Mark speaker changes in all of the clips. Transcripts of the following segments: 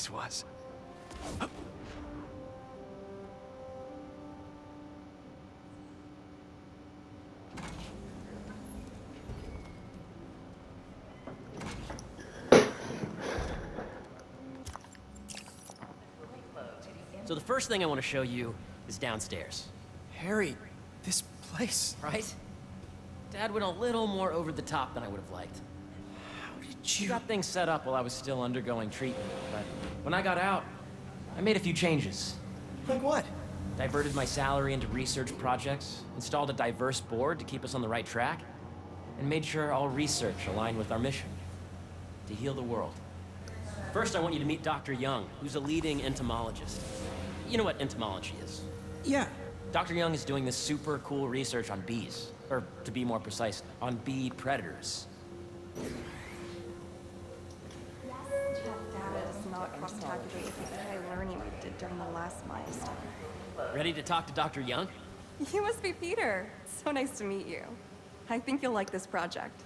Speaker 1: place was.
Speaker 2: So the first thing I want to show you is downstairs.
Speaker 1: Harry, this place...
Speaker 2: Right? Dad went a little more over the top than I would have liked.
Speaker 1: How did
Speaker 2: He
Speaker 1: you...
Speaker 2: got things set up while I was still undergoing treatment, but when I got out, I made a few changes.
Speaker 1: Like what?
Speaker 2: Diverted my salary into research projects, installed a diverse board to keep us on the right track, and made sure all research aligned with our mission, to heal the world. First, I want you to meet Dr. Young, who's a leading entomologist. You know what entomology is?
Speaker 1: Yeah.
Speaker 2: Dr. Young is doing this super cool research on bees, or to be more precise, on bee predators.
Speaker 3: Data does not cross-tabulate with the AI learning we did during the last milestone.
Speaker 2: Ready to talk to Dr. Young?
Speaker 3: You must be Peter. So nice to meet you. I think you'll like this project.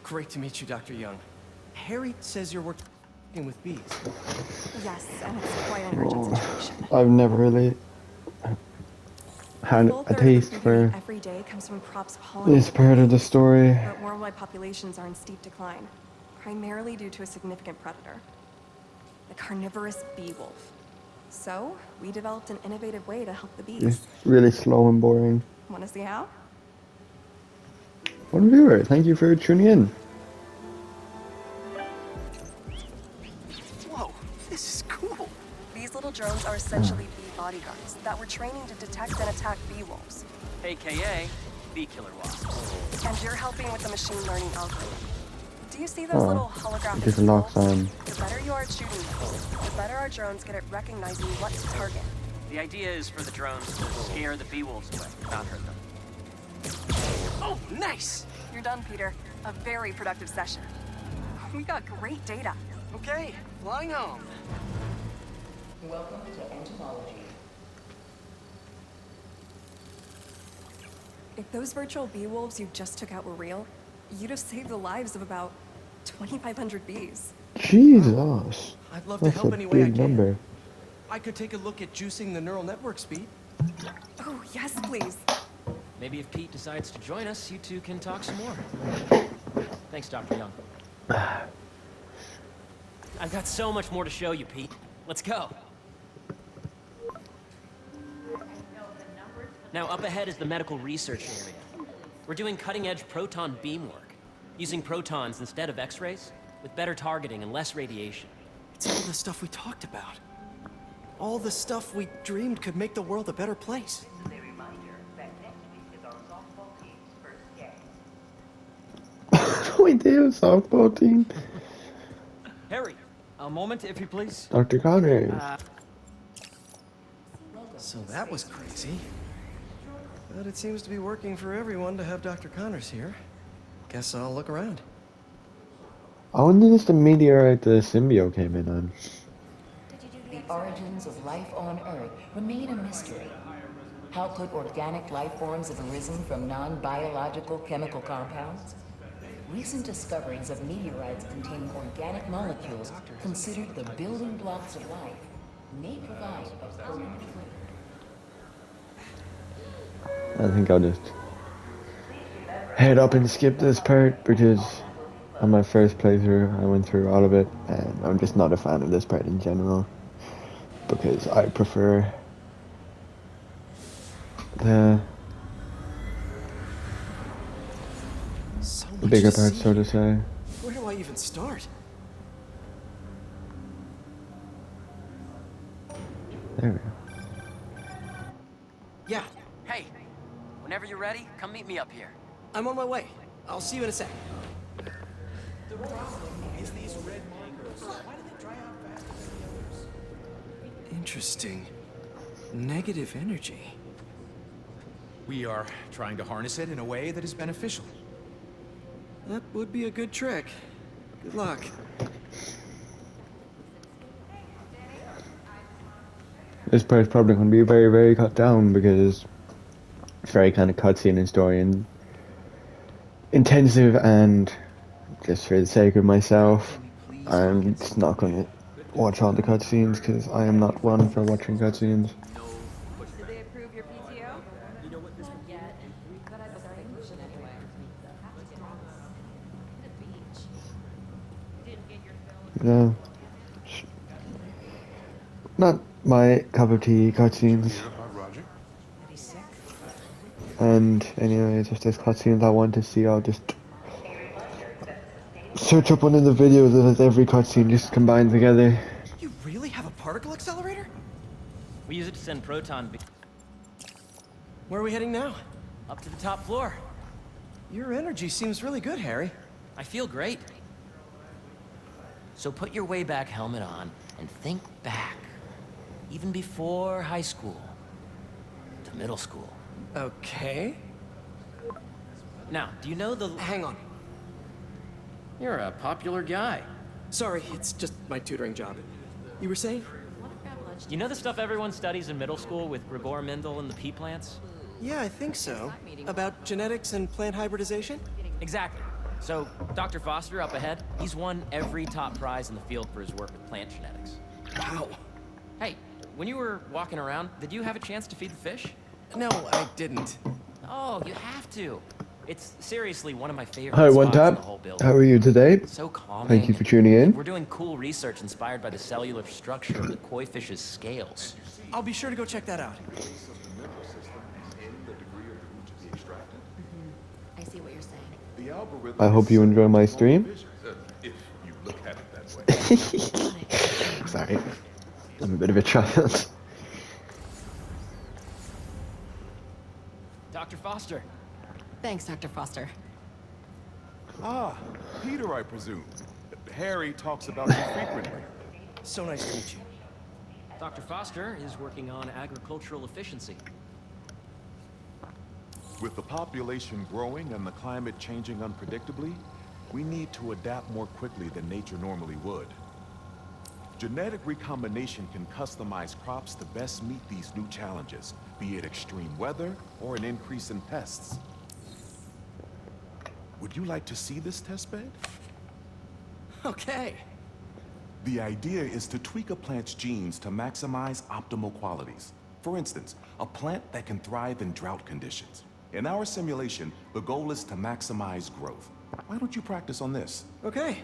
Speaker 1: Great to meet you, Dr. Young. Harry says you're working with bees.
Speaker 3: Yes, and it's quite an urgent situation.
Speaker 4: I've never really had a taste for
Speaker 3: every day comes from crops
Speaker 4: this
Speaker 3: pollinated,
Speaker 4: part of the story.
Speaker 3: but worldwide populations are in steep decline, primarily due to a significant predator, the carnivorous bee wolf. So, we developed an innovative way to help the bees.
Speaker 4: It's really slow and boring.
Speaker 3: Want to see how?
Speaker 4: One viewer, thank you for tuning in.
Speaker 1: Whoa, this is cool.
Speaker 3: These little drones are essentially bee bodyguards that we're training to detect and attack bee wolves.
Speaker 2: AKA bee killer wasps.
Speaker 3: And you're helping with the machine learning algorithm. Do you see those little holographic
Speaker 4: different locks
Speaker 3: wolves?
Speaker 4: on.
Speaker 3: The better you are at shooting them, the better our drones get at recognizing what to target.
Speaker 2: The idea is for the drones to scare the bee wolves away, not hurt them.
Speaker 1: Oh, nice!
Speaker 3: You're done, Peter. A very productive session. We got great data.
Speaker 1: Okay, flying home.
Speaker 5: Welcome to entomology.
Speaker 3: If those virtual bee wolves you just took out were real, you'd have saved the lives of about 2,500 bees.
Speaker 4: Jesus,
Speaker 1: I'd love to
Speaker 4: that's
Speaker 1: help
Speaker 4: a
Speaker 1: any way I
Speaker 4: big
Speaker 1: can.
Speaker 4: number.
Speaker 1: I could take a look at juicing the neural network speed.
Speaker 3: Oh, yes, please.
Speaker 2: Maybe if Pete decides to join us, you two can talk some more. Thanks, Dr. Young. I've got so much more to show you, Pete. Let's go. Now, up ahead is the medical research area. We're doing cutting-edge proton beam work, using protons instead of X-rays, with better targeting and less radiation.
Speaker 1: It's all the stuff we talked about. All the stuff we dreamed could make the world a better place.
Speaker 5: This is a reminder that next week is our softball team's first game.
Speaker 4: We do, softball team.
Speaker 6: Harry, a moment, if you please.
Speaker 4: Dr. Connors.
Speaker 1: So that was crazy. But it seems to be working for everyone to have Dr. Connors here. Guess I'll look around.
Speaker 4: I wonder if the meteorite the symbiote came in on.
Speaker 5: The origins of life on Earth remain a mystery. How could organic life forms have arisen from non-biological chemical compounds? Recent discoveries of meteorites containing organic molecules considered the building blocks of life may provide a permanent clue.
Speaker 4: I think I'll just head up and skip this part because on my first playthrough I went through all of it and I'm just not a fan of this part in general because I prefer the
Speaker 1: So much
Speaker 4: bigger
Speaker 1: to
Speaker 4: part,
Speaker 1: see.
Speaker 4: so to say.
Speaker 1: Where do I even start?
Speaker 4: There we go.
Speaker 1: Yeah,
Speaker 2: Hey, whenever you're ready, come meet me up here.
Speaker 1: I'm on my way. I'll see you in a sec. Interesting. Negative energy.
Speaker 7: We are trying to harness it in a way that is beneficial.
Speaker 1: That would be a good trick. Good luck.
Speaker 4: This part's probably going to be very, very cut down because it's very kind of cutscene and story and intensive, and just for the sake of myself, I'm just not going to watch all the cutscenes because I am not one for watching cutscenes.
Speaker 3: Did they approve your PTO?
Speaker 5: Not yet, but I've started pushing anyway. Have to get on the beach.
Speaker 4: Yeah. Not my cup of tea, cutscenes. And anyways, if there's cutscenes I want to see, I'll just search up one of the videos that has every cutscene just combined together.
Speaker 1: You really have a particle accelerator?
Speaker 2: We use it to send proton
Speaker 1: Where are we heading now?
Speaker 2: up to the top floor.
Speaker 1: Your energy seems really good, Harry.
Speaker 2: I feel great. So put your way back helmet on and think back. Even before high school. To middle school.
Speaker 1: Okay.
Speaker 2: Now, do you know the...
Speaker 1: Hang on.
Speaker 2: You're a popular guy.
Speaker 1: Sorry, it's just my tutoring job. You were saying?
Speaker 2: You know the stuff everyone studies in middle school with Gregor Mendel and the pea plants?
Speaker 1: Yeah, I think so. About genetics and plant hybridization?
Speaker 2: Exactly. So, Dr. Foster up ahead, he's won every top prize in the field for his work with plant genetics.
Speaker 1: Wow.
Speaker 2: Hey, when you were walking around, did you have a chance to feed the fish?
Speaker 1: No, I didn't.
Speaker 2: Oh, you have to. It's seriously one of my favorite
Speaker 4: Hi,
Speaker 2: spots
Speaker 4: One
Speaker 2: in the
Speaker 4: Tap.
Speaker 2: whole building.
Speaker 4: How are you today?
Speaker 2: So calming.
Speaker 4: Thank you for tuning in.
Speaker 2: We're doing cool research inspired by the cellular structure of the koi fish's scales.
Speaker 1: I'll be sure to go check that out.
Speaker 5: I see what you're saying.
Speaker 8: The algorithm
Speaker 4: I hope you enjoy my stream.
Speaker 8: if you look at it that way.
Speaker 4: Sorry. I'm a bit of a child.
Speaker 2: Dr. Foster.
Speaker 3: Thanks, Dr. Foster.
Speaker 8: Ah, Peter, I presume. Harry talks about you frequently.
Speaker 1: So nice to meet you.
Speaker 2: Dr. Foster is working on agricultural efficiency.
Speaker 8: With the population growing and the climate changing unpredictably, we need to adapt more quickly than nature normally would. Genetic recombination can customize crops to best meet these new challenges, be it extreme weather or an increase in pests. Would you like to see this testbed?
Speaker 1: Okay.
Speaker 8: The idea is to tweak a plant's genes to maximize optimal qualities. For instance, a plant that can thrive in drought conditions. In our simulation, the goal is to maximize growth. Why don't you practice on this?
Speaker 1: Okay.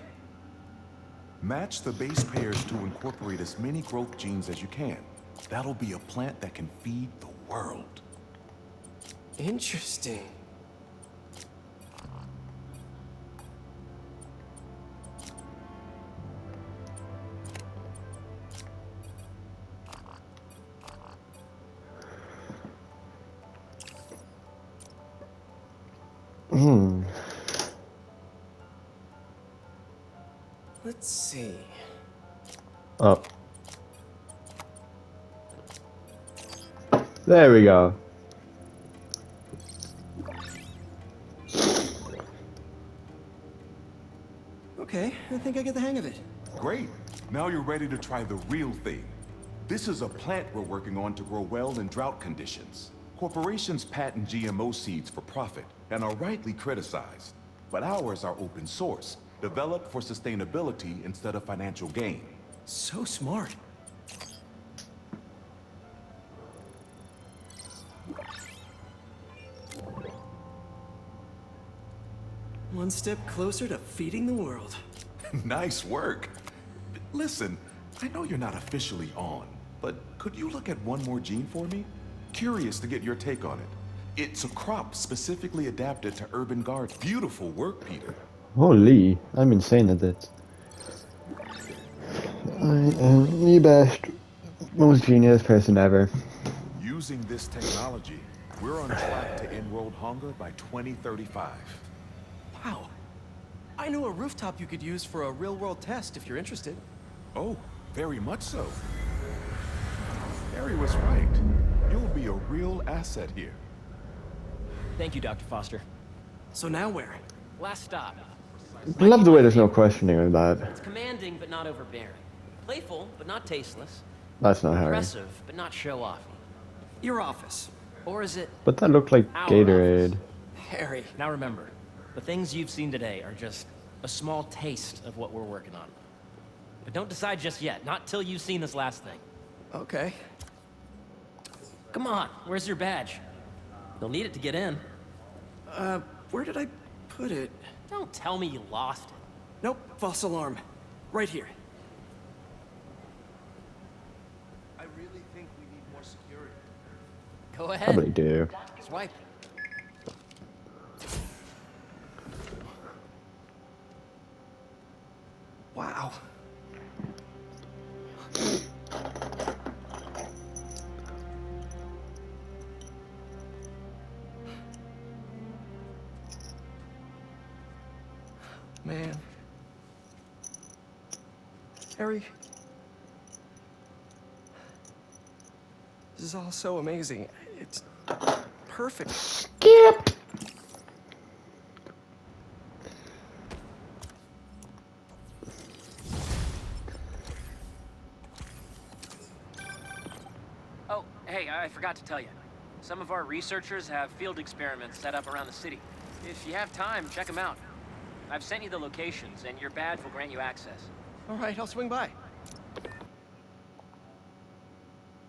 Speaker 8: Match the base pairs to incorporate as many growth genes as you can. That'll be a plant that can feed the world.
Speaker 1: Interesting. Let's see.
Speaker 4: Oh. There we go.
Speaker 1: Okay, I think I get the hang of it.
Speaker 8: Great. Now you're ready to try the real thing. This is a plant we're working on to grow well in drought conditions. Corporations patent GMO seeds for profit and are rightly criticized. But ours are open source, developed for sustainability instead of financial gain.
Speaker 1: So smart. One step closer to feeding the world.
Speaker 8: Nice work. Listen, I know you're not officially on, but could you look at one more gene for me? Curious to get your take on it. It's a crop specifically adapted to urban gardens. Beautiful work, Peter.
Speaker 4: Holy, I'm insane at this. I am the best, most genius person ever.
Speaker 8: Using this technology, we're on track to end world hunger by 2035.
Speaker 1: Wow. I know a rooftop you could use for a real-world test if you're interested.
Speaker 8: Oh, very much so. Harry was right. You'll be a real asset here.
Speaker 2: Thank you, Dr. Foster.
Speaker 1: So now where?
Speaker 2: Last stop.
Speaker 4: I love the way there's no questioning of that.
Speaker 2: It's commanding, but not overbearing. Playful, but not tasteless.
Speaker 4: That's not Harry.
Speaker 2: Impressive, but not show-offy.
Speaker 1: Your office.
Speaker 2: Or is it
Speaker 4: But that looked like
Speaker 2: our
Speaker 4: Gatorade.
Speaker 1: Harry.
Speaker 2: Now remember, the things you've seen today are just a small taste of what we're working on. But don't decide just yet, not till you've seen this last thing.
Speaker 1: Okay.
Speaker 2: Come on, where's your badge? You'll need it to get in.
Speaker 1: Where did I put it?
Speaker 2: Don't tell me you lost it.
Speaker 1: Nope, false alarm. Right here.
Speaker 9: I really think we need more security.
Speaker 2: Go ahead.
Speaker 4: Probably do.
Speaker 2: Swipe.
Speaker 1: Wow. Man. Harry. This is all so amazing. It's perfect.
Speaker 4: Skip.
Speaker 2: Oh, hey, I forgot to tell you. Some of our researchers have field experiments set up around the city. If you have time, check them out. I've sent you the locations, and your badge will grant you access.
Speaker 1: All right, I'll swing by.